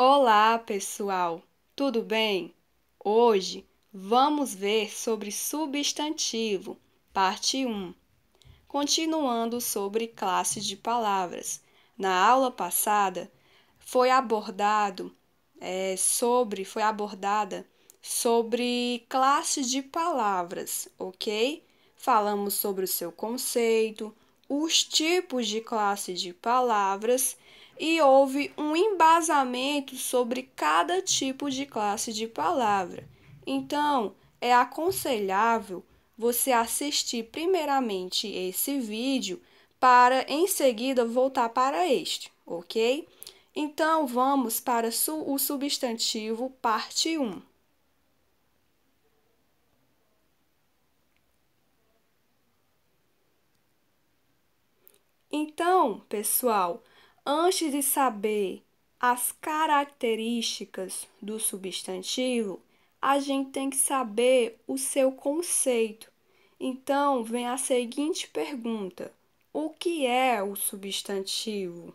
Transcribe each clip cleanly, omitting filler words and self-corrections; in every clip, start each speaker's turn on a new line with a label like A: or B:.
A: Olá, pessoal! Tudo bem? Hoje vamos ver sobre substantivo, parte 1, continuando sobre classe de palavras. Na aula passada foi abordado foi abordada sobre classe de palavras, ok? Falamos sobre o seu conceito, os tipos de classe de palavras e houve um embasamento sobre cada tipo de classe de palavra. Então, é aconselhável você assistir primeiramente esse vídeo para em seguida voltar para este, ok? Então, vamos para o substantivo, parte 1. Então, pessoal, antes de saber as características do substantivo, a gente tem que saber o seu conceito. Então, vem a seguinte pergunta: o que é o substantivo?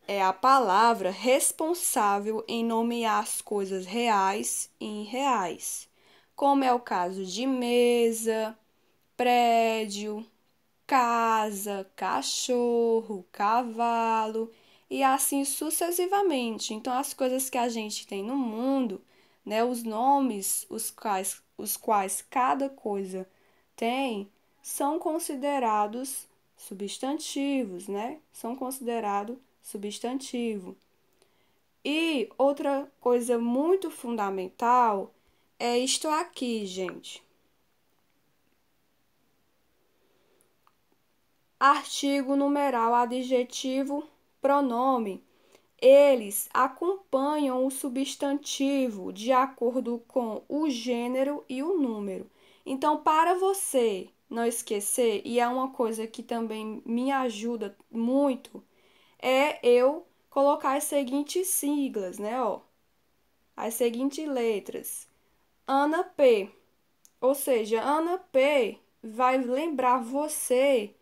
A: É a palavra responsável em nomear as coisas reais e irreais, como é o caso de mesa, prédio, casa, cachorro, cavalo e assim sucessivamente. Então, as coisas que a gente tem no mundo, né, os nomes os quais cada coisa tem, são considerados substantivos, né? São considerados substantivo. E outra coisa muito fundamental é isto aqui, gente. Artigo, numeral, adjetivo, pronome. Eles acompanham o substantivo de acordo com o gênero e o número. Então, para você não esquecer, e é uma coisa que também me ajuda muito, é eu colocar as seguintes siglas, né, ó? As seguintes letras. Ana P. Ou seja, Ana P vai lembrar você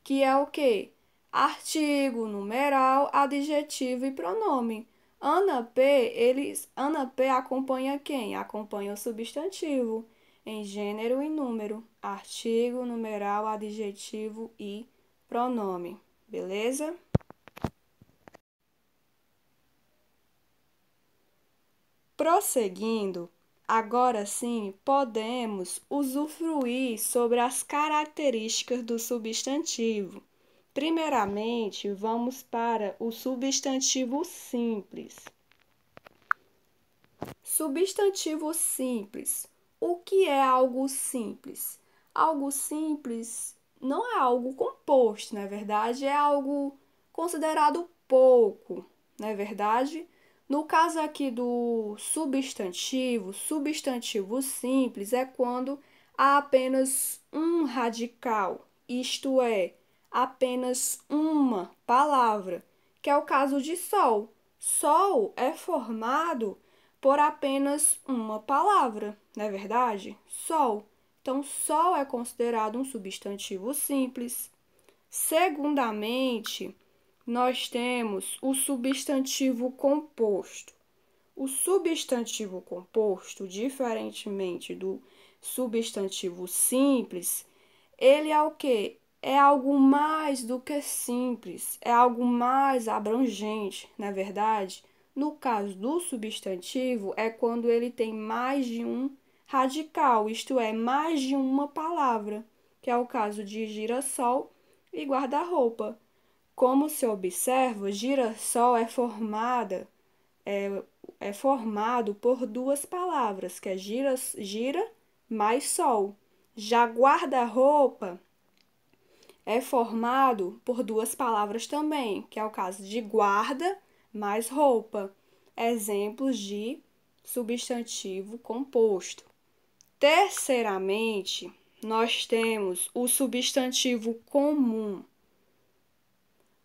A: que é o quê? Artigo, numeral, adjetivo e pronome. Ana P acompanha quem? Acompanha o substantivo em gênero e número, artigo, numeral, adjetivo e pronome. Beleza? Prosseguindo, agora sim podemos usufruir sobre as características do substantivo. Primeiramente, vamos para o substantivo simples. Substantivo simples. O que é algo simples? Algo simples não é algo composto, na verdade, é algo considerado pouco, não é verdade? No caso aqui do substantivo, substantivo simples é quando há apenas um radical, isto é, apenas uma palavra, que é o caso de sol. Sol é formado por apenas uma palavra, não é verdade? Sol. Então, sol é considerado um substantivo simples. Segundamente, nós temos o substantivo composto. O substantivo composto, diferentemente do substantivo simples, ele é o quê? É algo mais do que simples, é algo mais abrangente, na verdade. No caso do substantivo, é quando ele tem mais de um radical, isto é, mais de uma palavra, que é o caso de girassol e guarda-roupa. Como se observa, girassol é, é formado por duas palavras, que é gira mais sol. Já guarda-roupa é formado por duas palavras também, que é o caso de guarda mais roupa. Exemplos de substantivo composto. Terceiramente, nós temos o substantivo comum.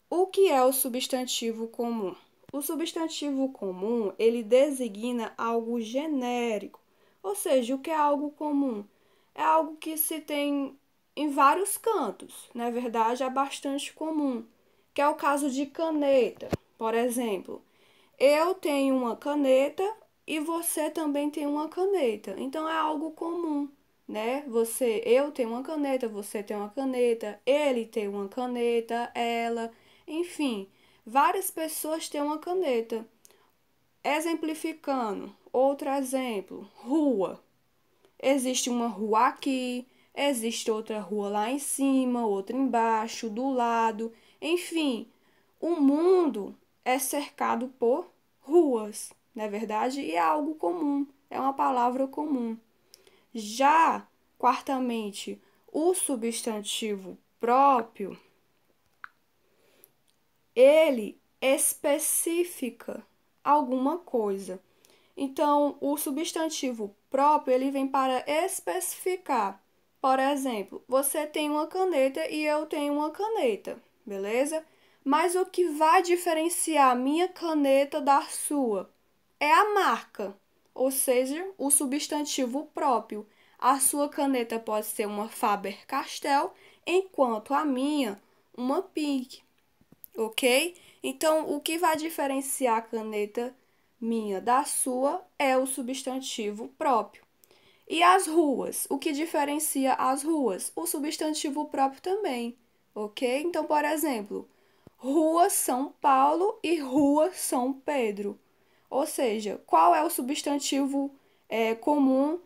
A: O que é o substantivo comum? O substantivo comum, ele designa algo genérico. Ou seja, o que é algo comum? É algo que se tem em vários cantos. Na verdade, é bastante comum, que é o caso de caneta. Por exemplo, eu tenho uma caneta e você também tem uma caneta. Então é algo comum, né? Eu tenho uma caneta, você tem uma caneta, ele tem uma caneta, ela, enfim, várias pessoas têm uma caneta. Exemplificando, outro exemplo, rua. Existe uma rua aqui, existe outra rua lá em cima, outra embaixo, do lado. Enfim, o mundo é cercado por ruas, não é verdade? E é algo comum, é uma palavra comum. Já, quartamente, o substantivo próprio, ele especifica alguma coisa. Então, o substantivo próprio, ele vem para especificar. Por exemplo, você tem uma caneta e eu tenho uma caneta, beleza? Mas o que vai diferenciar a minha caneta da sua é a marca, ou seja, o substantivo próprio. A sua caneta pode ser uma Faber-Castell, enquanto a minha, uma Bic, ok? Então, o que vai diferenciar a caneta minha da sua é o substantivo próprio. E as ruas? O que diferencia as ruas? O substantivo próprio também, ok? Então, por exemplo, Rua São Paulo e Rua São Pedro. Ou seja, qual é o substantivo comum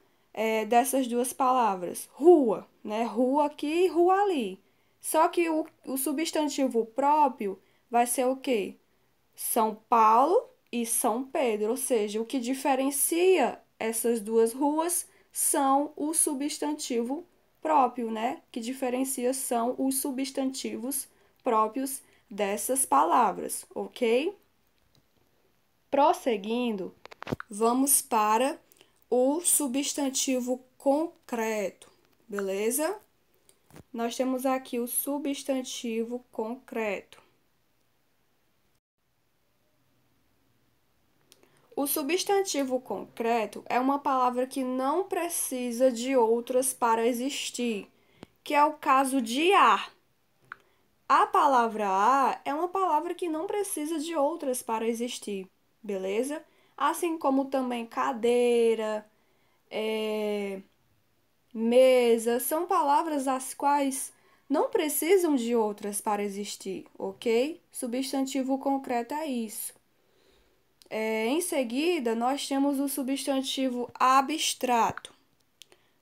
A: dessas duas palavras? Rua, né? Rua aqui e rua ali. Só que o substantivo próprio vai ser o quê? São Paulo e São Pedro, ou seja, o que diferencia essas duas ruas são o substantivo próprio, né? Que diferencia são os substantivos próprios dessas palavras, ok? Prosseguindo, vamos para o substantivo concreto, beleza? Nós temos aqui o substantivo concreto. O substantivo concreto é uma palavra que não precisa de outras para existir, que é o caso de ar. A palavra ar é uma palavra que não precisa de outras para existir, beleza? Assim como também cadeira, mesa, são palavras as quais não precisam de outras para existir, ok? Substantivo concreto é isso. Em seguida, nós temos o substantivo abstrato.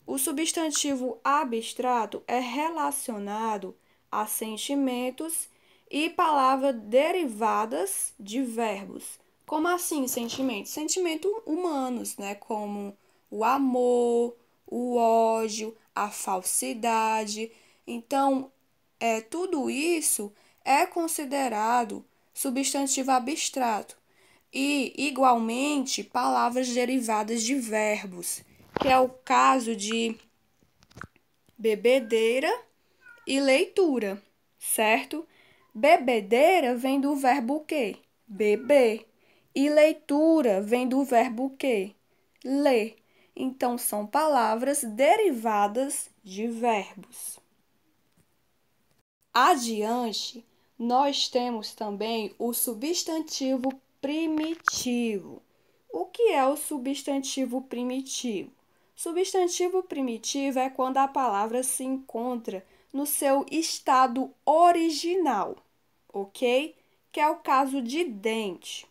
A: O substantivo abstrato é relacionado a sentimentos e palavras derivadas de verbos. Como assim sentimentos? Sentimentos humanos, né? Como o amor, o ódio, a falsidade. Então, tudo isso é considerado substantivo abstrato. E, igualmente, palavras derivadas de verbos, que é o caso de bebedeira e leitura, certo? Bebedeira vem do verbo o quê? Beber. E leitura vem do verbo o quê? Ler. Então, são palavras derivadas de verbos. Adiante, nós temos também o substantivo primitivo. O que é o substantivo primitivo? Substantivo primitivo é quando a palavra se encontra no seu estado original, ok? Que é o caso de dente.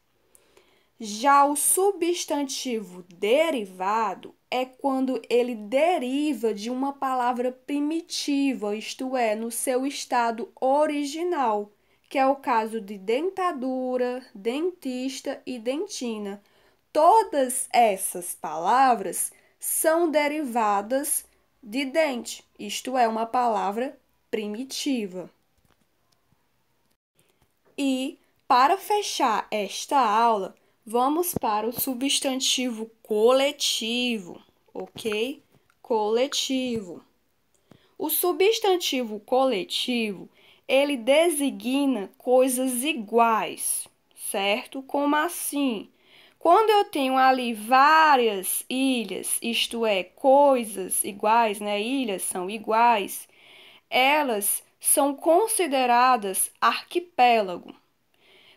A: Já o substantivo derivado é quando ele deriva de uma palavra primitiva, isto é, no seu estado original, que é o caso de dentadura, dentista e dentina. Todas essas palavras são derivadas de dente, isto é, uma palavra primitiva. E, para fechar esta aula, vamos para o substantivo coletivo, ok? Coletivo. O substantivo coletivo, ele designa coisas iguais, certo? Como assim? Quando eu tenho ali várias ilhas, isto é, coisas iguais, né? Ilhas são iguais. elas são consideradas arquipélago.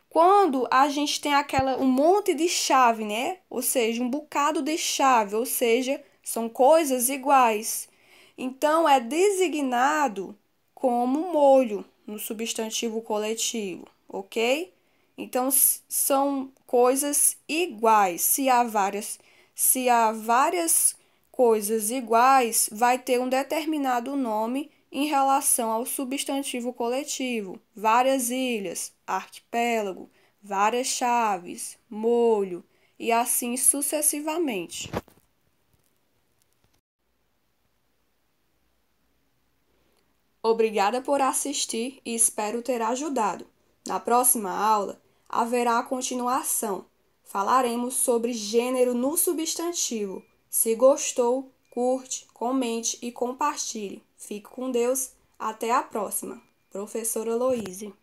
A: Quando a gente tem um monte de chave, né? Ou seja, um bocado de chave, ou seja, são coisas iguais. Então, é designado como molho no substantivo coletivo, ok? Então, são coisas iguais. Se há várias coisas iguais, vai ter um determinado nome em relação ao substantivo coletivo. Várias ilhas, arquipélago, várias chaves, molho e assim sucessivamente. Obrigada por assistir e espero ter ajudado. Na próxima aula, haverá a continuação. Falaremos sobre gênero no substantivo. Se gostou, curte, comente e compartilhe. Fique com Deus. Até a próxima. Professora Loíse.